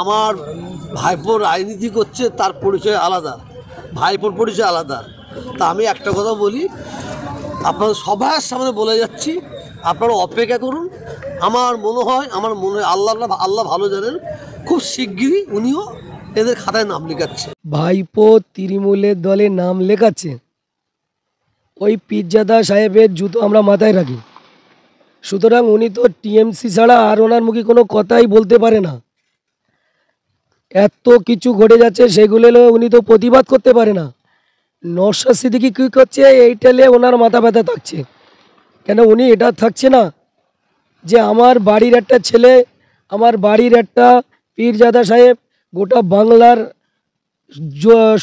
আমার ভাইপোর রাজনীতি করছে, তার পরিচয় আলাদা, ভাইপোর পরিচয় আলাদা। তা আমি একটা কথা বলি, আপনাদের সবার সামনে বলে যাচ্ছি, আপনারা অপেক্ষা করুন। আমার মনে হয় আল্লাহ ভালো জানেন, খুব শিগগিরই উনিও এদের খাতায় নাম লেখাচ্ছে। ভাইপো তৃণমূলের দলে নাম লেখাচ্ছে, ওই পীরজাদা সাহেবের জুতো আমরা মাথায় রাখি। সুতরাং উনি তো টিএমসি ছাড়া আর ওনার মুখে কোনো কথাই বলতে পারে না। এত কিছু ঘটে যাচ্ছে, সেগুলো উনি তো প্রতিবাদ করতে পারে না। নওশাদ সিদ্দিকী কী করছে, এইটা নিয়ে ওনার মাথা ব্যথা থাকছে। কেন উনি এটা থাকছে না যে আমার বাড়ির একটা ছেলে, আমার বাড়ির একটা পীরজাদা সাহেব গোটা বাংলার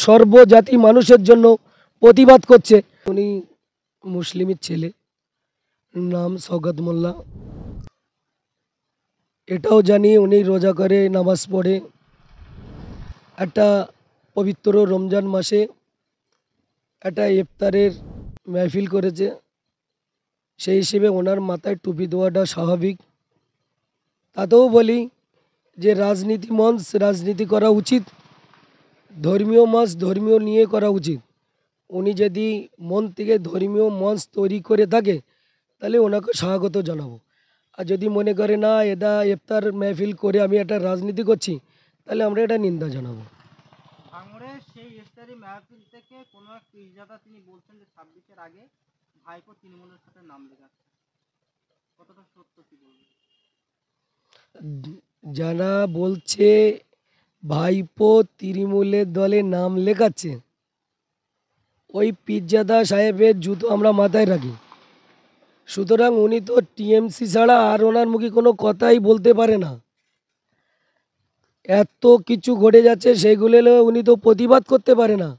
সর্বজাতি মানুষের জন্য প্রতিবাদ করছে। উনি মুসলিমের ছেলে, নাম শওকত মোল্লা। এটাও জানি উনি রোজা করে, নামাজ পড়ে। একটা পবিত্র রমজান মাসে একটা ইফতারের মেহফিল করেছে, সেই হিসেবে ওনার মাথায় টুপি দেওয়াটা স্বাভাবিক। তাতেও বলি যে রাজনীতি মঞ্চ রাজনীতি করা উচিত, ধর্মীয় মঞ্চ ধর্মীয় নিয়ে করা উচিত। উনি যদি মন থেকে ধর্মীয় মঞ্চ তৈরি করে থাকে তাহলে ওনাকে স্বাগত জানাবো। আর যদি মনে করে না এটা ইফতার মেহফিল করে আমি একটা রাজনীতি করছি, তাহলে আমরা এটা নিন্দা জানাবো। ভাঙড়ে সেই ইফতারি মেহফিল থেকে কোনো এক পীরজাদা তিনি বলছেন যে 26-এর আগে ভাইপো তৃণমূলের সাথে নাম লেখাচ্ছে, কতটা সত্য কি বলবেন? যারা বলছে ভাইপো তৃণমূলের দলে নাম লেখাচ্ছে, ওই পীরজাদা সাহেবের জুতো আমরা মাথায় রাখি। সুতরাং উনি তো টিএমসি ছাড়া আর ওনার মুখে কোনো কথাই বলতে পারে না। এত কিছু ঘটে যাচ্ছে, সেগুলো উনি তো প্রতিবাদ করতে পারে না।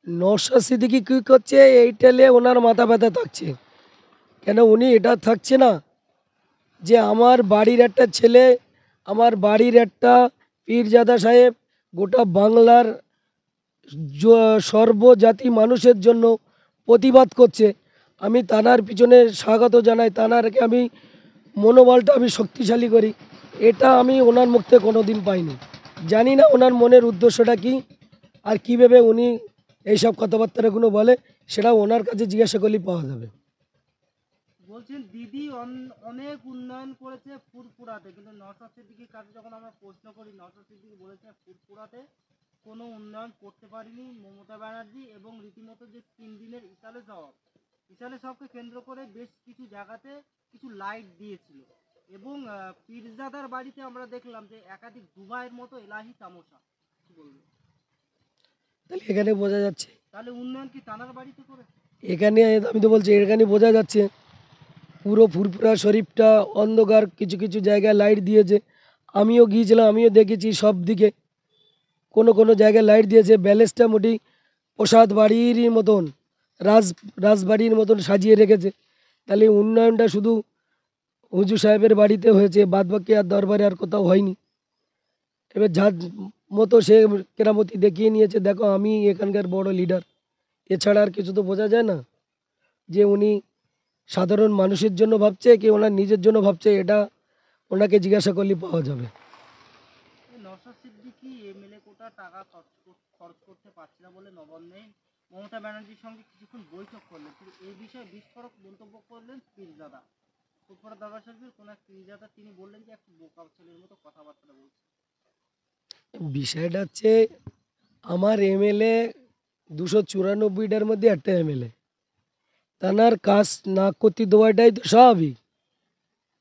নওশাদ সিদ্দিকী কী করছে, এইটা নিয়ে ওনার মাথা ব্যথা থাকছে। কেন উনি এটা থাকছে না যে আমার বাড়ির একটা ছেলে, আমার বাড়ির একটা পীরজাদা সাহেব গোটা বাংলার সর্বজাতি মানুষের জন্য প্রতিবাদ করছে। আমি তানার পিছনে স্বাগত জানাই, তানারকে আমি মনোবলটা আমি শক্তিশালী করি। এটা আমি ওনার মুখ থেকে কোনো দিন পাইনি। জানি না ওনার মনের উদ্দেশ্যটা কি, আর কীভাবে উনি এইসব কথাবার্তাগুলো বলে, সেটা ওনার কাছে জিজ্ঞাসা করলেই পাওয়া যাবে। বলছেন দিদি অনেক উন্নয়ন করেছে ফুরফুরাতে, কিন্তু নওশাদ সিদ্দিকীর কাছে যখন আমরা প্রশ্ন করি, নওশাদ সিদ্দিকী বলেছে ফুরফুরাতে কোনো উন্নয়ন করতে পারেনি মমতা ব্যানার্জি, এবং রীতিমতো যে 3 দিনের ইসালে সবকে কেন্দ্র করে বেশ কিছু জায়গাতে কিছু লাইট দিয়েছিল, এবং পীরজাদার বাড়িতে আমরা দেখলাম যে একাধিক দুবাইয়ের মতো এলাহি তামাশা। কি বলবো? তাহলে এখানে বোঝা যাচ্ছে, তাহলে উন্নয়ন কি তানার বাড়িতে করেছে? এখানে আমি তো বলছি এখানে বোঝা যাচ্ছে পুরো ফুরফুরা শরীফটা অন্ধকার, কিছু কিছু জায়গায় লাইট দিয়েছে। আমিও গিয়েছিলাম, আমিও দেখেছি সব দিকে কোনো কোনো জায়গায় লাইট দিয়েছে। ব্যালেন্সটা মোটি প্রসাদ বাড়ির মতন, রাজবাড়ির মতন সাজিয়ে রেখেছে। তাহলে উন্নয়নটা শুধু হুজুর সাহেবের বাড়িতে হয়েছে, বাদবাকি আর দরবারে আর কোথাও হয়নি। এবার যার মতো সে কেরামতি দেখিয়ে নিয়েছে, দেখো আমি এখানকার বড় লিডার। এছাড়া আর কিছু তো বোঝা যায় না যে উনি সাধারণ মানুষের জন্য ভাবছে কি ওনার নিজের জন্য ভাবছে। এটা ওনাকে জিজ্ঞাসা করলে পাওয়া যাবে। নওশাদ সিদ্দিকী এমএলএ কোটা টাকা খরচ করতে পারছে না বলে নবান্নে মমতা ব্যানার্জির সঙ্গে কিছুক্ষণ বৈঠক করলেন, কিন্তু এই বিষয়ে বিস্ফোরক মন্তব্য করলেন পীরজাদা। ফুরফুরা দরবার শরীফের কোন এক পীরজাদা তিনি বললেন যে একটু বোকা ছেলের মতো কথাবার্তা বলছে। বিষয়টা হচ্ছে আমার এমএলএ 294টার মধ্যে একটা এমএলএ, তানার কাজ না করতে দেওয়াটাই তো স্বাভাবিক।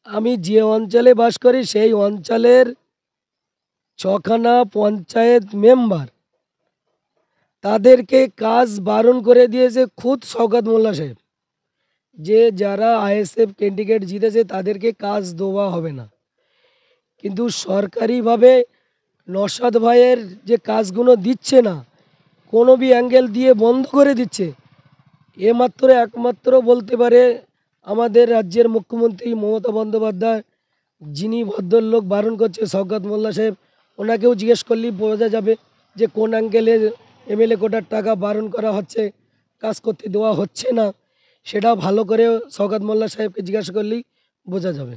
আমি যে অঞ্চলে বাস করি সেই অঞ্চলের 6খানা পঞ্চায়েত মেম্বার, তাদেরকে কাজ বারণ করে দিয়েছে খুদ শওকত মোল্লা সাহেব, যে যারা আইএসএফ ক্যান্ডিডেট জিতেছে তাদেরকে কাজ দেওয়া হবে না। কিন্তু সরকারিভাবে নওশাদ ভাইয়ের যে কাজগুলো দিচ্ছে না, কোনো বি অ্যাঙ্গেল দিয়ে বন্ধ করে দিচ্ছে। একমাত্র বলতে পারে আমাদের রাজ্যের মুখ্যমন্ত্রী মমতা বন্দ্যোপাধ্যায়, যিনি ভদ্রলোক বারণ করছে শওকত মোল্লা সাহেব। ওনাকেও জিজ্ঞেস করলেই বোঝা যাবে যে কোন অ্যাঙ্গেলে এমএলএ কোটার টাকা বারণ করা হচ্ছে, কাজ করতে দেওয়া হচ্ছে না। সেটা ভালো করে শওকত মোল্লা সাহেবকে জিজ্ঞাসা করলেই বোঝা যাবে।